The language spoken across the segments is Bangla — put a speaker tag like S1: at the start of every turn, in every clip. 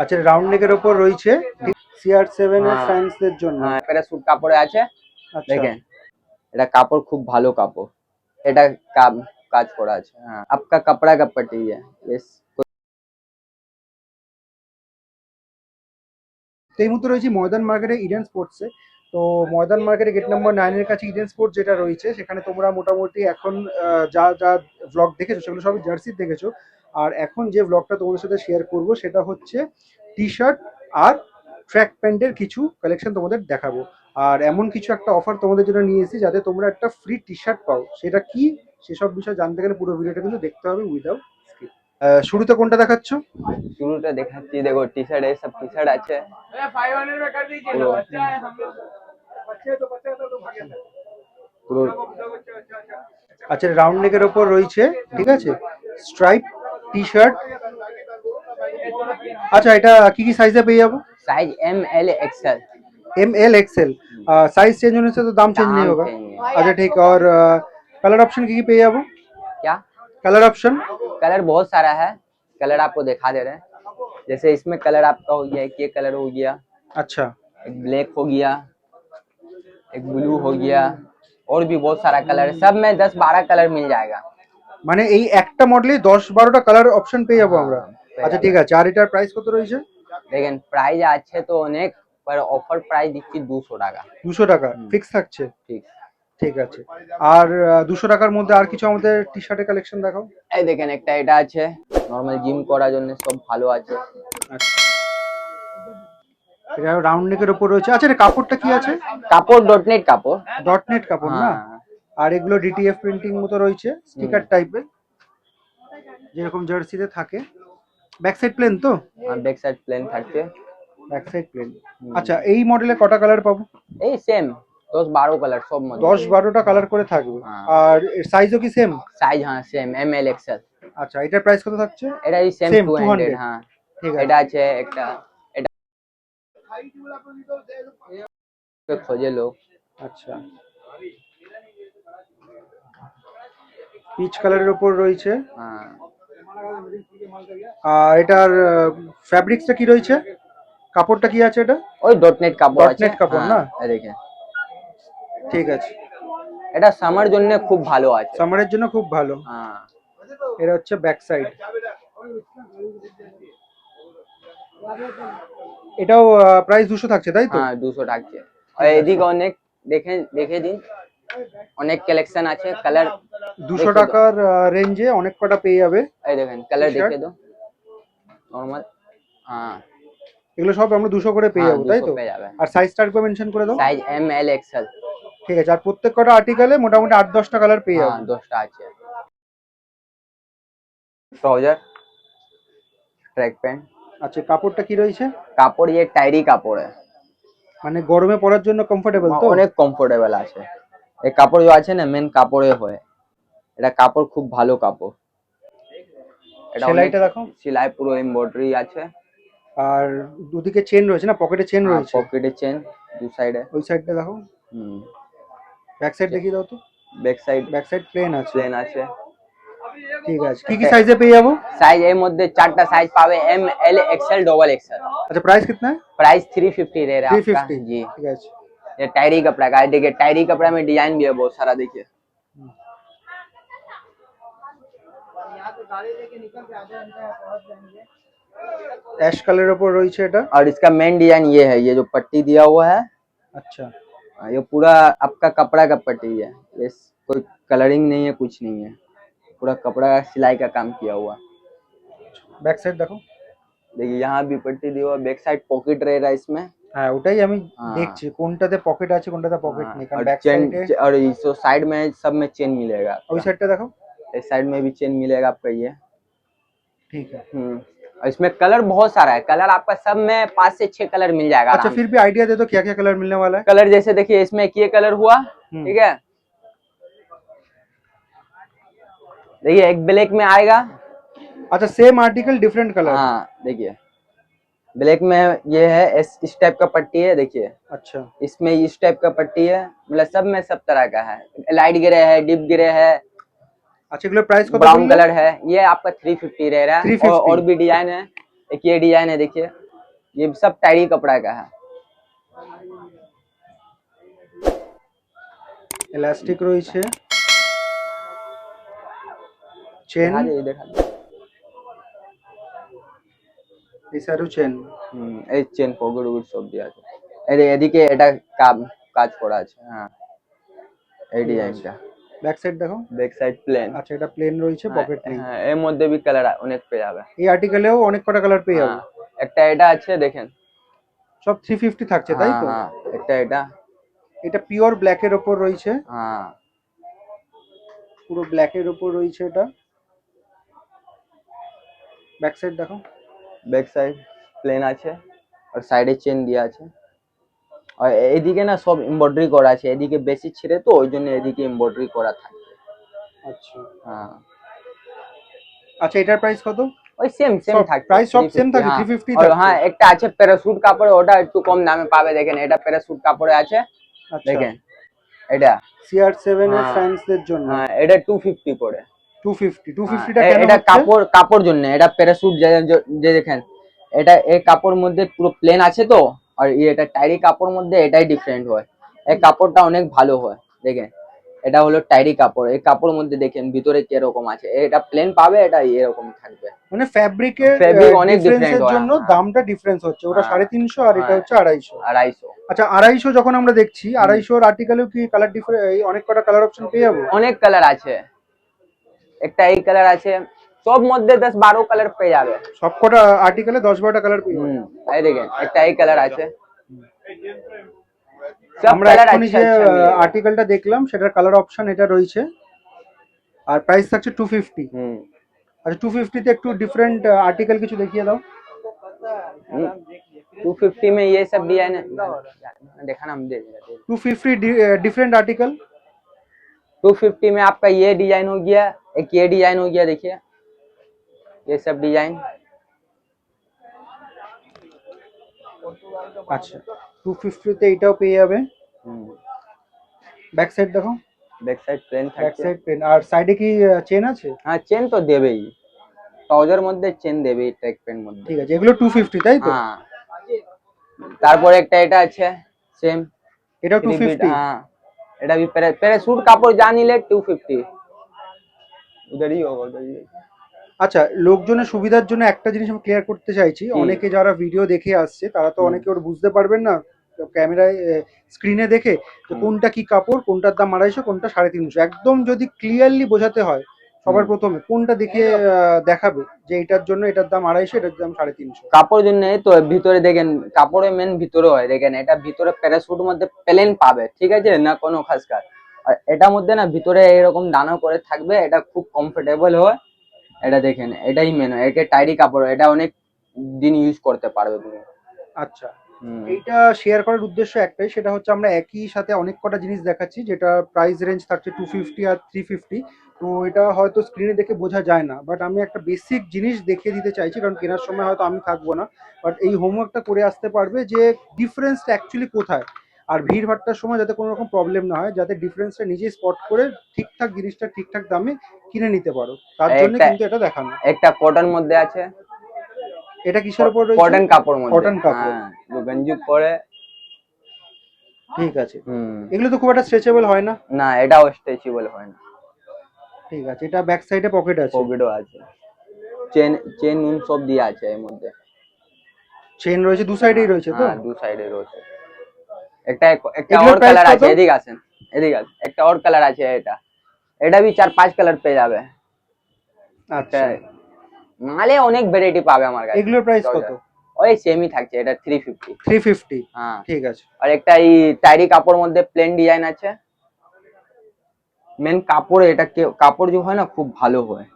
S1: আচ্ছা রাউন্ড নেকের উপর রয়েছে CR7 এর
S2: হ্যাঁ
S1: ফ্যান্সদের জন্য।
S2: হ্যাঁ, প্যারাসুট কাপড়ে আছে।
S1: আচ্ছা
S2: দেখেন এটা কাপড় খুব ভালো কাপড়। এটা কাজ করা আছে। হ্যাঁ आपका कपड़ा का पट्टी है यस।
S1: তো এই মুহূর্তে রয়েছে ময়দান মার্কেটে ইডেন স্পোর্টসে। তো ময়দান মার্কেটে গেট নাম্বার 9 এর কাছে ইডেন স্পোর্টস যেটা রয়েছে সেখানে তোমরা মোটামুটি এখন যা যা ব্লগ দেখেছো সেগুলো সবই জার্সি দেখেছো। আর এখন যে ব্লগটা তোমাদের সাথে শেয়ার করব সেটা হচ্ছে টি শার্ট আর ট্র্যাক প্যান্টের কিছু কালেকশন তোমাদের দেখাবো। আর এমন কিছু একটা অফার তোমাদের জন্য নিয়ে এসেছি যাতে তোমরা একটা ফ্রি টি শার্ট পাও। সেটা কি সেসব বিষয় জানতে গেলে পুরো ভিডিওটা কিন্তু দেখতে হবে উইদাউট স্কিপ। শুরুতে কোনটা দেখাচ্ছ?
S2: শুরুটা দেখাচ্ছি, দেখো টি শার্ট এই সব টি শার্ট আছে। পুরো পুরো
S1: আচ্ছা রাউন্ড নেকের ওপর রয়েছে, ঠিক আছে, স্ট্রাইপ টি শার্ট। আচ্ছা এটা কি কি সাইজে পেয়ে যাবো?
S2: Size M L XL.
S1: ML XL। Size change होने से तो दाम चेंज नहीं होगा। अच्छा ठीक है। और कलर ऑप्शन की पेয়ে যাবো?
S2: क्या
S1: कलर ऑप्शन?
S2: कलर बहुत सारा है, कलर आपको दिखा दे रहे हैं। जैसे इसमें कलर आपका हो गया, एक ये कलर हो गया,
S1: अच्छा
S2: एक ब्लैक हो गया, एक ब्लू हो गया, और भी बहुत सारा कलर है। सब में 10-12 कलर मिल जाएगा।
S1: মানে এই একটা মডেলে 10-12টা কালার অপশন পেয়ে যাবো আমরা। আচ্ছা ঠিক আছে। আর এটার প্রাইস কত রয়েছে?
S2: দেখেন প্রাইস আছে তো অনেক, पर অফার প্রাইস দিচ্ছি 200 টাকা।
S1: 200 টাকা ফিক্স থাকছে?
S2: ঠিক
S1: ঠিক আছে। আর 200 টাকার মধ্যে আর কিছু আমাদের টি শার্টের কালেকশন দেখাও।
S2: এই দেখেন একটা এটা আছে, নরমাল জিম করার জন্য সব ভালো আছে।
S1: আচ্ছা এটা রাউন্ড নেকের উপর রয়েছে। আচ্ছা এটা কাপড়টা কি আছে?
S2: কাপড় ডটনেট কাপড়।
S1: ডটনেট কাপড় না?
S2: হ্যাঁ
S1: আর এগুলো DTF প্রিন্টিং মতো রয়েছে, স্টিকার টাইপের যেরকম জার্সিতে থাকে। ব্যাক সাইড প্লেন তো?
S2: আর ব্যাক সাইড প্লেন থাকছে।
S1: Back side plane. আচ্ছা এই মডেলে কটা কালার পাবো?
S2: এই সেম 10-12 কালার সব মধ্যে।
S1: 10-12টা কালার করে থাকবে।
S2: হ্যাঁ।
S1: আর সাইজও কি সেম?
S2: সাইজ হ্যাঁ সেম এম এল এক্সএল।
S1: আচ্ছা এটার প্রাইস কত থাকছে?
S2: এটা এই সেম
S1: Same,
S2: 200।
S1: 200
S2: হ্যাঁ
S1: ঠিক আছে।
S2: এটা আছে একটা, এটা খোঁজে লোক।
S1: আচ্ছা পিচ কালারের উপর রয়েছে।
S2: হ্যাঁ
S1: আর এটার ফ্যাব্রিক্সটা কি রয়েছে? কাপড়টা কি আছে এটা?
S2: ওই ডটনেট কাপড় আছে।
S1: ডটনেট কাপড় না?
S2: এই দেখেন
S1: ঠিক আছে।
S2: এটা সামার জন্য খুব ভালো আছে।
S1: সামারের জন্য খুব ভালো।
S2: হ্যাঁ
S1: এটা হচ্ছে ব্যাক সাইড। এটাও প্রাইস 200 থাকছে তাই তো?
S2: হ্যাঁ 200 থাকছে। আর এদিকে অনেক দেখে দিন, অনেক কালেকশন আছে। কালার
S1: 200 টাকার রেঞ্জে অনেক কটা পেয়ে যাবে।
S2: এই দেখেন কালার
S1: টি-শার্ট।
S2: দেখে দো নরমাল। হ্যাঁ
S1: এগুলো সব আমরা 200 করে পেয়ে যাবো তাই তো?
S2: পেয়ে যাবে।
S1: আর সাইজটা একবার মেনশন করে দাও।
S2: Size M L XL.
S1: ঠিক আছে। আর প্রত্যেক কটা আর্টিকেলে মোটামুটি 8-10টা কালার পেয়ে যাবো।
S2: হ্যাঁ 10টা আছে। Trouser track pant.
S1: আচ্ছা কাপড়টা কি রয়েছে?
S2: কাপড় ये टायरी কাপড় है,
S1: মানে গরমে পরার জন্য কমফোর্টেবল তো?
S2: অনেক কমফোর্টেবল আছে। এই কাপড় যে আছে না মেন কাপড়ে হয়, এটা কাপড় খুব ভালো কাপড়। এটা
S1: সেলাইটা দেখো।
S2: সেলাই পুরো এমব্রয়ডারি আছে।
S1: আর দুদিকে চেন রয়েছে না? পকেটে চেন রয়েছে।
S2: পকেটে চেন দু সাইডে।
S1: ওই সাইডটা দেখো। ব্যাক সাইড দেখিয়ে দাও তো।
S2: ব্যাক
S1: সাইড প্লেন আছে।
S2: প্লেন আছে।
S1: ঠিক আছে। কি কি সাইজে পেয়ে যাবো?
S2: সাইজ এর মধ্যে 4টা সাইজ পাবে, M L XL double XL.
S1: अच्छा प्राइस कितना है?
S2: प्राइस 350 रह रहा है आपका
S1: 350
S2: जी।
S1: ठीक है।
S2: ये टायरी कपड़ा का है। देखिए टायरी कपड़ा में डिजाइन भी है बहुत सारा। देखिए
S1: ऐश कलर ऊपर রয়েছে এটা।
S2: और इसका मेन डिजाइन ये है, ये जो पट्टी दिया हुआ है।
S1: अच्छा
S2: ये पूरा आपका कपड़ा का पट्टी है, ये कोई कलरिंग नहीं है, कुछ नहीं है, पूरा कपड़ा का सिलाई का काम किया हुआ।
S1: बैक साइड देखो।
S2: देखिए यहाँ भी पट्टी दी हुआ। बैक साइड पॉकेट रहेगा इसमें।
S1: হ্যাঁ ওটাই আমি দেখছি কোনটাতে পকেট আছে কোনটাতে পকেট নেই। কারণ
S2: और
S1: ব্যাক
S2: चेन,
S1: সাইডে
S2: और इस साइड में सब में चेन मिलेगा।
S1: ওই সাইডটা দেখো।
S2: इस साइड में भी चेन मिलेगा आपका ये।
S1: ठीक है।
S2: और इसमें कलर बहुत सारा है। कलर आपका सब में 5 से 6 कलर मिल जाएगा।
S1: अच्छा फिर भी आइडिया दे दो क्या क्या कलर मिलने वाला है।
S2: कलर जैसे देखिए इसमें एक ये कलर हुआ, ठीक है। देखिए एक ब्लैक में आएगा।
S1: अच्छा सेम आर्टिकल डिफरेंट कलर।
S2: हाँ देखिए ब्लैक में ये है, इस टाइप का पट्टी है। देखिए
S1: अच्छा
S2: इसमें इस टाइप का पट्टी है, मतलब सब में सब तरह का है। लाइट ग्रे है, डीप ग्रे है।
S1: अच्छा एগুলো प्राइस কত?
S2: ब्राउन कलर है। ये आपका 350 रह रहा है।
S1: 350।
S2: और भी डिजाइन है। एक ये डिजाइन है देखिए, ये सब टायरी कपड़ा का है।
S1: ইলাস্টিক রয়েছে, চেন,
S2: दिखा दे, दिखा दे।
S1: এই সাইডও চেন।
S2: এই চেন পকেট উকেট সব দিয়ে আছে। এদিকে এটা কাজ করা আছে। হ্যাঁ, এই ডিজাইনটা।
S1: ব্যাক সাইড দেখো,
S2: ব্যাক সাইড প্লেন।
S1: আচ্ছা এটা প্লেন রয়েছে, পকেট নেই।
S2: হ্যাঁ, এর মধ্যে भी কালার অনেক পেয়ে যাবে।
S1: এই আর্টিকেলেও অনেক কটা কালার পেয়ে যাবে।
S2: একটা এটা আছে দেখেন,
S1: সব 350 থাকছে তাই তো?
S2: হ্যাঁ, একটা
S1: এটা পিওর ব্ল্যাকের ওপর রয়েছে,
S2: হ্যাঁ,
S1: পুরো ব্ল্যাকের ওপর রয়েছে এটা। ব্যাক সাইড দেখো,
S2: ব্যাক সাইড প্লেন আছে আর সাইডে চেন দেওয়া আছে। আর এদিকে না সব এমব্রয়ডারি করা আছে, এদিকে বেশি ছিঁড়ে তো ওই জন্য এদিকে এমব্রয়ডারি করা থাকবে।
S1: আচ্ছা
S2: হ্যাঁ,
S1: আচ্ছা এটার প্রাইস কত?
S2: ওই সেম
S1: সব
S2: থাকবে,
S1: প্রাইস সব সেম
S2: 350,
S1: থাকে,
S2: হ্যাঁ।
S1: 350
S2: আর
S1: থাকছে।
S2: হ্যাঁ, একটা আছে প্যারাসুট কাপড়ে, ওটা একটু কম দামে পাবে। দেখেন এটা প্যারাসুট কাপড়ে আছে,
S1: আচ্ছা
S2: দেখেন এটা
S1: CR7 এর
S2: হ্যাঁ,
S1: ফ্যান্সদের জন্য
S2: হ্যাঁ, এটা 250 পড়ে।
S1: 250 টা কেন
S2: এটা
S1: হচ্ছে?
S2: কাপড় জন্য, এটা প্যারাসুট যে দেখেন, এটা এই কাপড় মধ্যে পুরো প্লেন আছে তো, আর এটা টাইরি কাপড় মধ্যে এটাই ডিফারেন্ট হয়। এই কাপড়টা অনেক ভালো হয়। দেখেন এটা হলো টাইরি কাপড়, এই কাপড়ের মধ্যে দেখেন ভিতরে কিরকম আছে। এটা প্লেন পাবে, এটা এরকম থাকবে।
S1: মানে ফ্যাব্রিকের
S2: ফেব্রিক অনেক
S1: ডিফারেন্সের
S2: ডিফারেন্ট হয়।
S1: জন্য দামটা ডিফারেন্স হচ্ছে, ওটা
S2: হ্যাঁ,
S1: 350 আর এটা হচ্ছে 250।
S2: 250।
S1: আচ্ছা 250 যখন আমরা দেখছি, 250 আর্টিকেলেও কি কালার অনেক কটা কালার অপশন পেয়ে যাবো?
S2: অনেক কালার আছে, একটা এই কালার আছে, সব মধ্যে 10-12 কালার পেয়ে যাবে।
S1: সব কটা আর্টিকেলে 10-12টা কালার পেয়ে যাবে।
S2: এই দেখেন একটা এই কালার আছে, সব
S1: আমরা
S2: কালার
S1: এখনই
S2: আচ্ছা
S1: যে
S2: আচ্ছা মিলেगा।
S1: আর্টিকেলটা দেখলাম সেটার কালার অপশন এটা রয়েছে, আর প্রাইস থাকছে 250। আচ্ছা 250 তে একটু ডিফারেন্ট আর্টিকেল কিছু দেখিয়ে দাও।
S2: 250 में ये सब डिजाइन देखा ना, हम दे देंगे।
S1: 250 डिफरेंट आर्टिकल।
S2: 250 में आपका ये डिजाइन हो गया, एक ये डिजाइन हो गया, देखिए ये सब डिजाइन।
S1: আচ্ছা 250 তে এটাও পেয়ে যাবে। ব্যাক সাইড দেখো,
S2: बैक साइड प्लेन
S1: ব্যাক
S2: থাকছে।
S1: সাইড পেন, আর সাইডে কি চেন আছে?
S2: হ্যাঁ, চেন তো দেবেই, ট্রাউজার মধ্যে চেন দেবেই, ট্র্যাক প্যান্ট মধ্যে।
S1: ঠিক আছে, এগুলো 250 তাই তো?
S2: হ্যাঁ, তারপরে একটা এটা আছে সেম,
S1: এটাও 250।
S2: হ্যাঁ, এটা भी প্যারাসুট কাপড় যা নিলে 250 উধারই होगा, উধারই।
S1: আচ্ছা লোকজনের সুবিধার জন্য একটা জিনিস আমি ক্লিয়ার করতে চাইছি, অনেকে যারা ভিডিও দেখে আসছে তারা তো অনেকে ওর বুঝতে পারবেন না ক্যামেরায় স্ক্রিনে দেখে যে কোনটা কি কাপড়, কোনটার দাম 250, কোনটা 350। একদম যদি ক্লিয়ারলি বোঝাতে হয় সবার প্রথমে কোনটা দেখে দেখাবে যে এটার জন্য এটার দাম 250, এটার দাম 350?
S2: কাপড় জন্য তো ভিতরে দেখেন, কাপড়ের মেন ভিতরে হয়, দেখেন এটা ভিতরে প্যারাসুট মধ্যে প্লেন পাবে, ঠিক আছে না কোনো খাস কাজ। আর এটার মধ্যে না ভিতরে এরকম দানা করে থাকবে, এটা খুব কমফোর্টেবল হয়। এটা দেখেন এটাই মেন, এটা টাইরি কাপড়, এটা অনেক দিন ইউজ করতে পারবে তুমি।
S1: আচ্ছা এইটা শেয়ার করার উদ্দেশ্য একটাই, সেটা হচ্ছে আমরা একই সাথে অনেক কটা জিনিস দেখাচ্ছি যেটা প্রাইস রেঞ্জ থাকছে 250 আর 350। তো এটা হয়তো স্ক্রিনে দেখে বোঝা যায় না, বাট আমি একটা বেসিক জিনিস দেখিয়ে দিতে চাইছি, কারণ কেনার সময় হয়তো আমি থাকবো না, বাট এই হোমওয়ার্কটা করে আসতে পারবে যে ডিফারেন্সটা অ্যাকচুয়ালি কোথায়। আর ভিড় ভাট্টার সময় যাতে কোনো রকম প্রবলেম না হয়, যাতে ডিফারেন্সটা নিজেই স্পট করে ঠিকঠাক জিনিসটা ঠিকঠাক দামে কিনে নিতে পারো, তার জন্য কিন্তু এটা দেখানো।
S2: একটা কটন মধ্যে আছে,
S1: এটা কিসের উপর রয়েছে?
S2: কটন কাপড় মধ্যে,
S1: কটন কাপড়।
S2: जो গঞ্জি পরে।
S1: ঠিক আছে, এগুলো তো খুব একটা স্ট্রেচেবল হয় না?
S2: না, এটাও স্ট্রেচেবল হয় না।
S1: ঠিক আছে, এটা ব্যাক সাইডে পকেট আছে,
S2: পকেটও আছে, চেন চেন নুন সব দিয়ে আছে এর মধ্যে।
S1: চেন রয়েছে দু সাইডেই রয়েছে তো?
S2: হ্যাঁ, দু সাইডে রয়েছে। একটা একটা
S1: এগুলোর
S2: और
S1: price
S2: কালার
S1: কত?
S2: আছে, এদিকে আসেন, এদিকে আসেন, একটা और কালার আছে, এটা भी 4-5 কালার পেয়ে যাবে।
S1: আচ্ছা
S2: মালে অনেক ভ্যারাইটি পাবে আমার কাছে।
S1: এগুলোর প্রাইস কত?
S2: ওই সেমই থাকছে, এটা 350।
S1: 350।
S2: হ্যাঁ,
S1: ঠিক আছে।
S2: আর একটা এই টাইরি কাপড় মধ্যে প্লেন ডিজাইন আছে। মেন কাপড়, এটা কাপড় যে হয় না খুব ভালো হয়,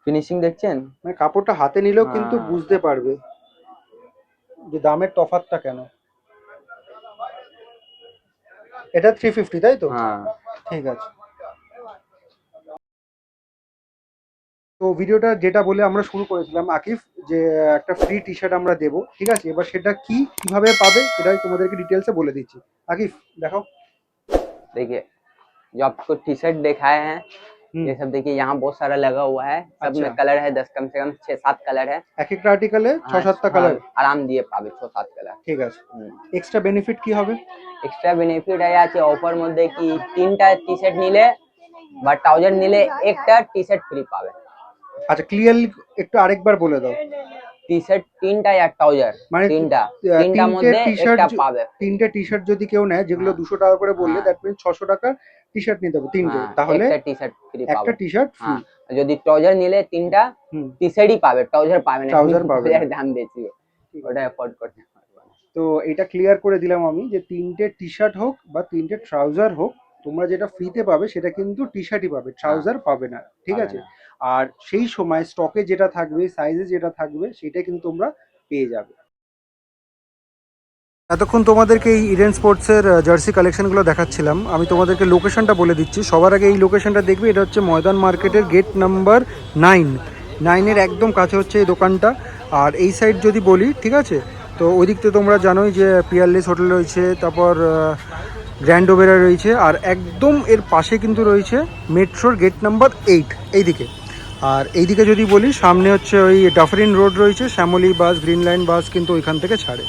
S2: ফিনিশিং দেখছেন?
S1: মানে কাপড়টা হাতে নিলেও কিন্তু বুঝতে পারবে যে দামের তফাৎটা কেন। এটা 350 তাই তো?
S2: হ্যাঁ,
S1: ঠিক আছে। তো ভিডিওটা যেটা বলে আমরা শুরু করেছিলাম আকিফ, যে একটা ফ্রি টি শার্ট আমরা দেবো, ঠিক আছে, এবার সেটা কি কিভাবে পাবে সেটাই তোমাদেরকে ডিটেলসে বলে দিচ্ছি। আকিফ দেখাও।
S2: देखिए जो आपको टी शर्ट दिखाए हैं, ये सब देखिए यहाँ बहुत सारा लगा हुआ है, सब
S1: अच्छा।
S2: में कलर है 10 कम से कम 6-7 कलर है।
S1: এক একটা আর্টিকেলে
S2: हाँ,
S1: 6-7টা কালার।
S2: আরাম দিয়ে পাবে 6-7 কালার।
S1: ঠিক আছে, এক্সট্রা বেনিফিট কি হবে?
S2: এক্সট্রা বেনিফিট আছে অফার মধ্যে কি 3টা টি শার্ট নিলে বা ট্রাউজার নিলে একটা টি শার্ট ফ্রি পাবে।
S1: আচ্ছা, ক্লিয়ারলি একটু আরেকবার বলে দাও।
S2: টি শার্ট 3টা আর ট্রাউজার
S1: মানে
S2: 3টার মধ্যে একটা পাবে।
S1: 3টে টি শার্ট যদি কেউ নেয়, যেগুলো 200 টাকা করে বললে, দ্যাট মিন্স 600 টাকা টি শার্ট নিতে হবে 3টে, তাহলে
S2: একটা টি শার্ট ফ্রি পাবে,
S1: একটা টি শার্ট ফ্রি।
S2: যদি ট্রাউজার নিলে 3টা টি শার্টই পাবে, ট্রাউজার পাবে না,
S1: ট্রাউজার পাবে না,
S2: দাম বেশি, ওটা অ্যাফোর্ড করতে পারবে না।
S1: তো এটা ক্লিয়ার করে দিলাম আমি যে 3টে টি শার্ট হোক বা 3টে ট্রাউজার হোক, তোমরা যেটা ফ্রিতে পাবে সেটা কিন্তু টি শার্টই পাবে, ট্রাউজার পাবে না, ঠিক আছে? আর সেই সময় স্টকে যেটা থাকবে, সাইজে যেটা থাকবে, সেটা কিন্তু তোমরা পেয়ে যাবে। এতক্ষণ তোমাদেরকে এই ইডেন স্পোর্টসের জার্সি কালেকশনগুলো দেখাচ্ছিলাম। আমি তোমাদেরকে লোকেশনটা বলে দিচ্ছি। সবার আগে এই লোকেশনটা দেখবে, এটা হচ্ছে ময়দান মার্কেটের গেট নাম্বার 9 একদম কাছে হচ্ছে এই দোকানটা। আর এই সাইড যদি বলি, ঠিক আছে, তো ওই দিক থেকে তোমরা জানোই যে পিয়ারলেস হোটেল রয়েছে, তারপর গ্র্যান্ড ওবেরা রয়েছে, আর একদম এর পাশে কিন্তু রয়েছে মেট্রোর গেট নাম্বার 8 এইদিকে। আর এইদিকে যদি বলি, সামনে হচ্ছে ওই ডাফরিন রোড রয়েছে, শ্যামলী বাস, গ্রিন লাইন বাস কিন্তু ওইখান থেকে ছাড়ে।